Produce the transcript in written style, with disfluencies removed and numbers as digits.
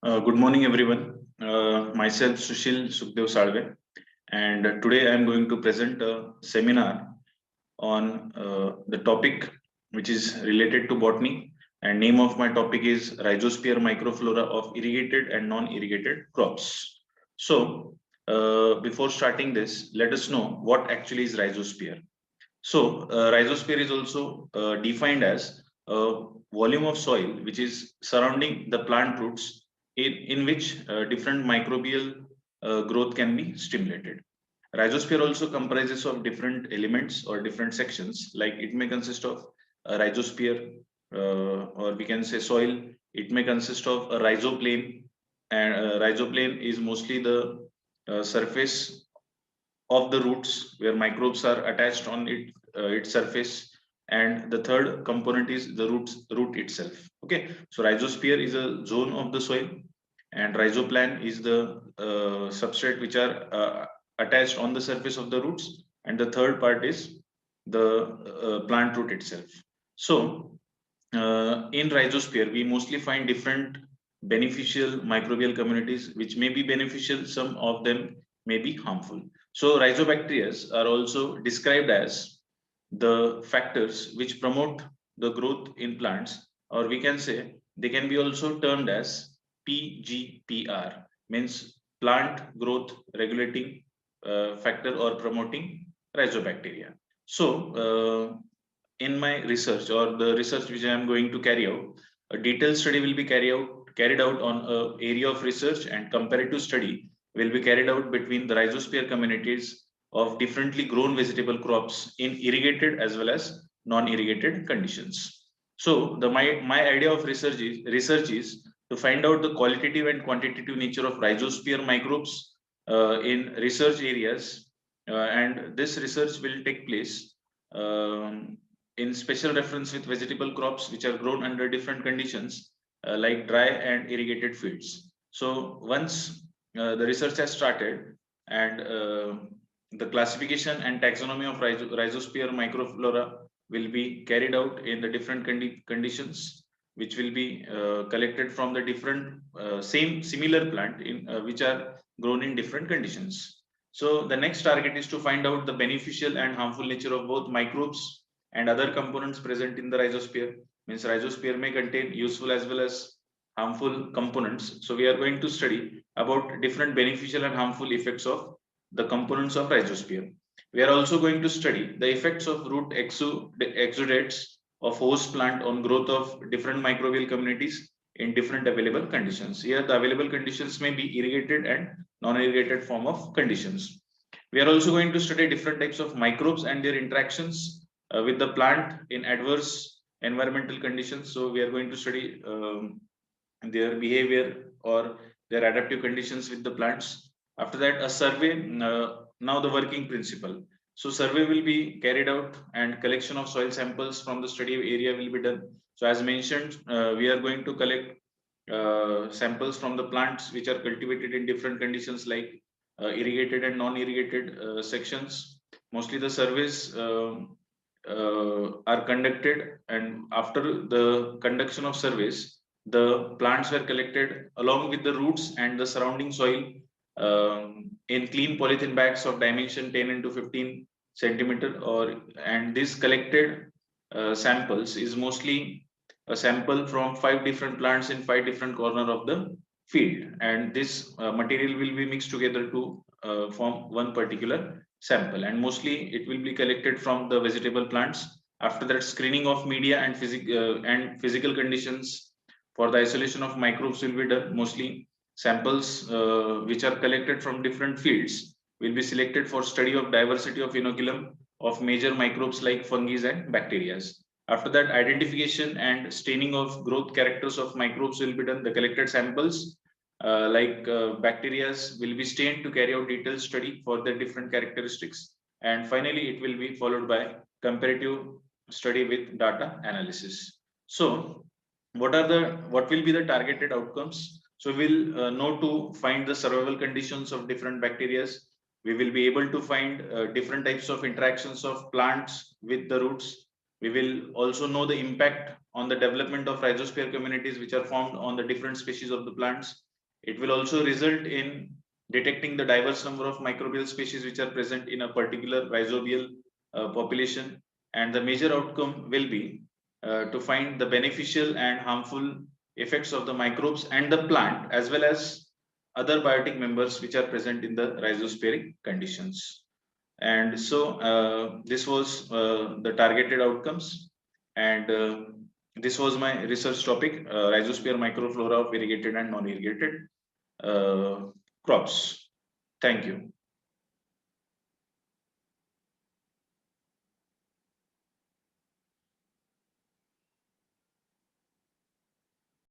Good morning, everyone. Myself, Sushil Sukhdev Salve, and today I am going to present a seminar on the topic which is related to botany. And name of my topic is Rhizosphere microflora of irrigated and non-irrigated crops. So, before starting this, let us know what actually is rhizosphere. So, rhizosphere is also defined as a volume of soil which is surrounding the plant roots in which different microbial growth can be stimulated. Rhizosphere also comprises of different elements or different sections, like it may consist of a rhizosphere, or we can say soil. It may consist of a rhizoplane, and rhizoplane is mostly the surface of the roots where microbes are attached on its surface, and the third component is the root itself. Okay, so rhizosphere is a zone of the soil, and rhizoplan is the substrate which are attached on the surface of the roots, and the third part is the plant root itself. So in rhizosphere we mostly find different beneficial microbial communities which may be beneficial, some of them may be harmful. So rhizobacteria are also described as the factors which promote the growth in plants, or we can say they can be also termed as PGPR, means plant growth regulating factor or promoting rhizobacteria. So in my research, or the research which I am going to carry out, a detailed study will be carried out on a area of research, and comparative study will be carried out between the rhizosphere communities of differently grown vegetable crops in irrigated as well as non-irrigated conditions. So my idea of research is to find out the qualitative and quantitative nature of rhizosphere microbes in research areas, and this research will take place in special reference with vegetable crops which are grown under different conditions, like dry and irrigated fields. So once the research has started, and the classification and taxonomy of rhizosphere microflora will be carried out in the different conditions, which will be collected from the different same similar plant in which are grown in different conditions. So the next target is to find out the beneficial and harmful nature of both microbes and other components present in the rhizosphere. Means rhizosphere may contain useful as well as harmful components. So we are going to study about different beneficial and harmful effects of the components of rhizosphere. We are also going to study the effects of root exudates of host plant on growth of different microbial communities in different available conditions. Here the available conditions may be irrigated and non-irrigated form of conditions. We are also going to study different types of microbes and their interactions with the plant in adverse environmental conditions. So we are going to study their behavior or their adaptive conditions with the plants. After that, a survey. Now the working principle. So survey will be carried out, and collection of soil samples from the study area will be done. So as mentioned, we are going to collect samples from the plants which are cultivated in different conditions, like irrigated and non-irrigated sections. Mostly the surveys are conducted, and after the conduction of surveys, the plants were collected along with the roots and the surrounding soil in clean polythene bags of dimension 10 into 15 centimeter, or and this collected samples is mostly a sample from 5 different plants in 5 different corner of the field, and this material will be mixed together to form one particular sample, and mostly it will be collected from the vegetable plants. After that, screening of media and physical conditions for the isolation of microbes will be done. Mostly samples which are collected from different fields will be selected for study of diversity of inoculum of major microbes like fungi and bacteria. After that, identification and staining of growth characters of microbes will be done. The collected samples like bacteria will be stained to carry out detailed study for their different characteristics. And finally, it will be followed by comparative study with data analysis. So what will be the targeted outcomes? So we'll know to find the survival conditions of different bacteria. We will be able to find different types of interactions of plants with the roots. We will also know the impact on the development of rhizosphere communities which are formed on the different species of the plants. It will also result in detecting the diverse number of microbial species which are present in a particular rhizobial population, and the major outcome will be to find the beneficial and harmful effects of the microbes and the plant, as well as other biotic members which are present in the rhizosphere conditions. And so this was the targeted outcomes, and this was my research topic, rhizosphere microflora of irrigated and non-irrigated crops. Thank you.